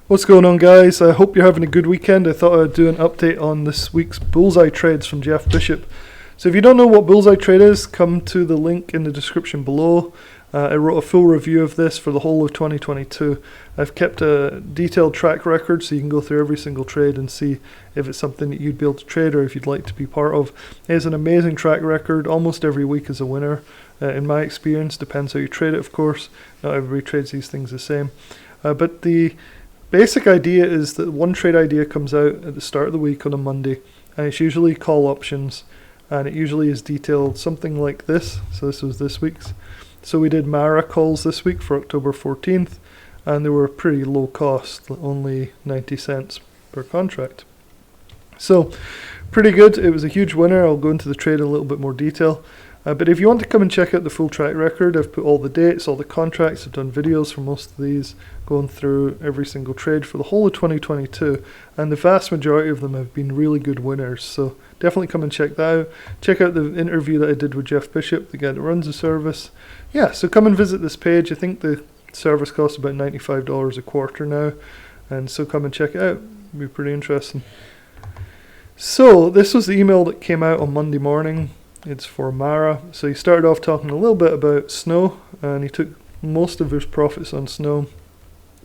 What's going on, guys? I hope you're having a good weekend. I thought I'd do an update on this week's Bullseye trades from Jeff Bishop. So if you don't know what Bullseye trade is, come to the link in the description below. I wrote a full review of this for the whole of 2022. I've kept a detailed track record so you can go through every single trade and see if it's something that you'd be able to trade or if you'd like to be part of. It has an amazing track record. Almost every week is a winner. In my experience, depends how you trade it, of course. Not everybody trades these things the same. But the basic idea is that one trade idea comes out at the start of the week on a Monday, and it's usually call options, and it usually is detailed something like this. So this was this week's. So we did Mara calls this week for October 14th, and they were pretty low cost, only 90 cents per contract. So pretty good. It was a huge winner. I'll go into the trade in a little bit more detail. But if you want to come and check out the full track record, I've put all the dates, all the contracts, I've done videos for most of these, going through every single trade for the whole of 2022, and the vast majority of them have been really good winners, so definitely come and check that out. Check out the interview that I did with Jeff Bishop, the guy that runs the service. Yeah, so come and visit this page. I think the service costs about $95 a quarter now, and so come and check it out. It'll be pretty interesting. So this was the email that came out on Monday morning. It's for Mara. So he started off talking a little bit about snow, and he took most of his profits on snow.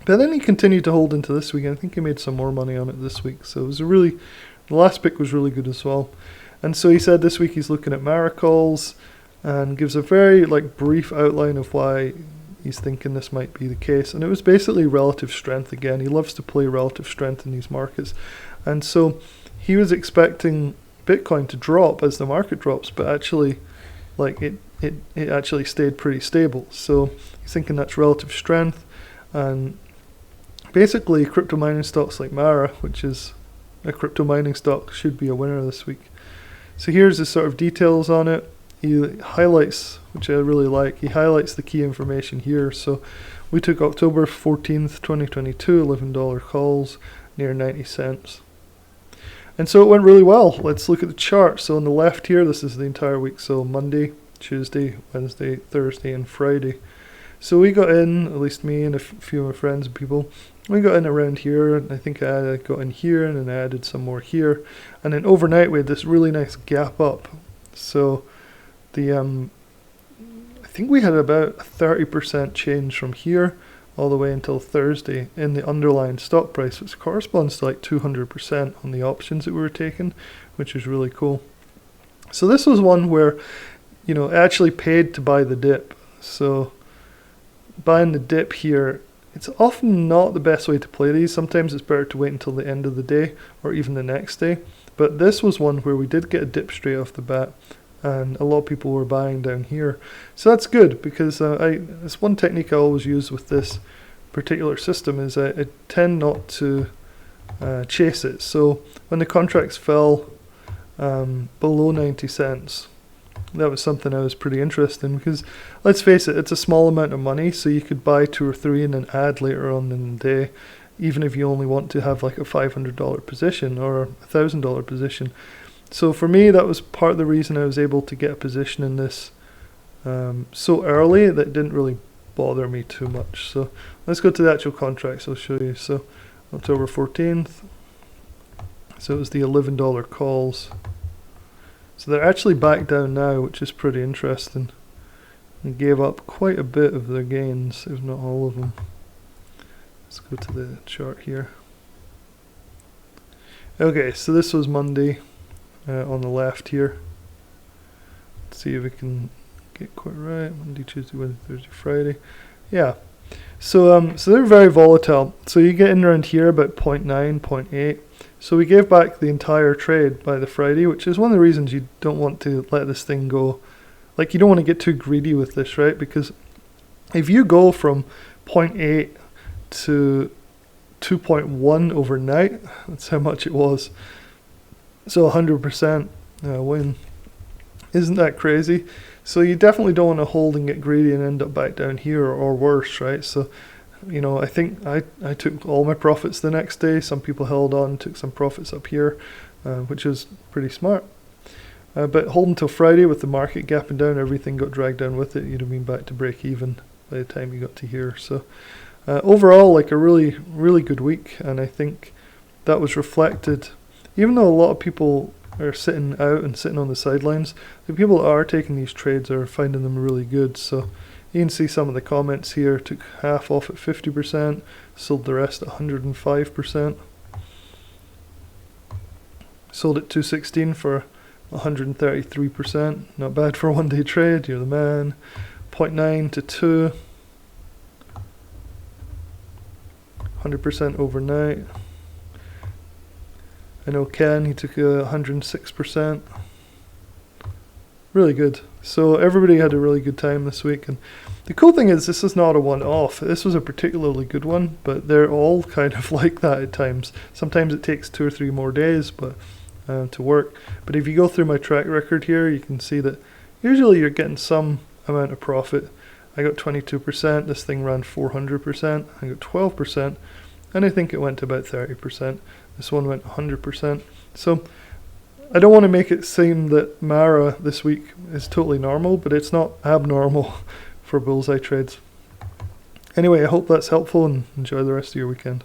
But then he continued to hold into this week. I think he made some more money on it this week. So it was the last pick was really good as well. And so he said this week he's looking at Mara calls and gives a very brief outline of why he's thinking this might be the case. And it was basically relative strength again. He loves to play relative strength in these markets. And so he was expecting Bitcoin to drop as the market drops, but actually it actually stayed pretty stable. So he's thinking that's relative strength, and basically crypto mining stocks like Mara, which is a crypto mining stock, should be a winner this week. So here's the sort of details on it. He highlights, which I really like, he highlights the key information here. So we took October 14th 2022 $11 calls near 90 cents. And so it went really well. Let's look at the chart. So on the left here, this is the entire week. So Monday, Tuesday, Wednesday, Thursday, and Friday. So we got in, at least me and a few of my friends and people, we got in around here. I think I got in here, and then I added some more here. And then overnight we had this really nice gap up. So the I think we had about a 30% change from here all the way until Thursday in the underlying stock price, which corresponds to 200% on the options that we were taking, which is really cool. So this was one where, it actually paid to buy the dip. So buying the dip here, it's often not the best way to play these. Sometimes it's better to wait until the end of the day or even the next day. But this was one where we did get a dip straight off the bat, and a lot of people were buying down here. So that's good, because it's one technique I always use with this particular system is I tend not to chase it. So when the contracts fell below 90 cents, that was something I was pretty interested in, because let's face it, it's a small amount of money, so you could buy 2 or 3 and then add later on in the day, even if you only want to have a $500 position or a $1,000 position. So for me, that was part of the reason I was able to get a position in this so early that it didn't really bother me too much. So let's go to the actual contracts. I'll show you. So October 14th. So it was the $11 calls. So they're actually back down now, which is pretty interesting. They gave up quite a bit of their gains, if not all of them. Let's go to the chart here. Okay, so this was Monday. On the left here. Let's see if we can get quite right. Monday, Tuesday, Wednesday, Thursday, Friday. Yeah. So they're very volatile. So you get in around here about 0.9, 0.8. So we gave back the entire trade by the Friday, which is one of the reasons you don't want to let this thing go. You don't want to get too greedy with this, right? Because if you go from 0.8 to 2.1 overnight, that's how much it was. So 100% win. Isn't that crazy? So you definitely don't want to hold and get greedy and end up back down here or worse, right? So, I think I took all my profits the next day. Some people held on, took some profits up here, which is pretty smart. But holding till Friday with the market gapping down, everything got dragged down with it. You'd have been back to break even by the time you got to here. So Overall, like a really, really good week, and I think that was reflected, even though a lot of people are sitting out and sitting on the sidelines, the people that are taking these trades are finding them really good. So you can see some of the comments here. Took half off at 50%, sold the rest at 105%. Sold at 216 for 133%. Not bad for a one-day trade. You're the man. 0.9 to 2. 100% overnight. I know Ken, he took 106%. Really good. So everybody had a really good time this week. And the cool thing is this is not a one-off. This was a particularly good one, but they're all kind of like that at times. Sometimes it takes 2 or 3 more days to work. But if you go through my track record here, you can see that usually you're getting some amount of profit. I got 22%. This thing ran 400%. I got 12%. And I think it went to about 30%. This one went 100%. So I don't want to make it seem that Mara this week is totally normal, but it's not abnormal for Bullseye trades. Anyway, I hope that's helpful and enjoy the rest of your weekend.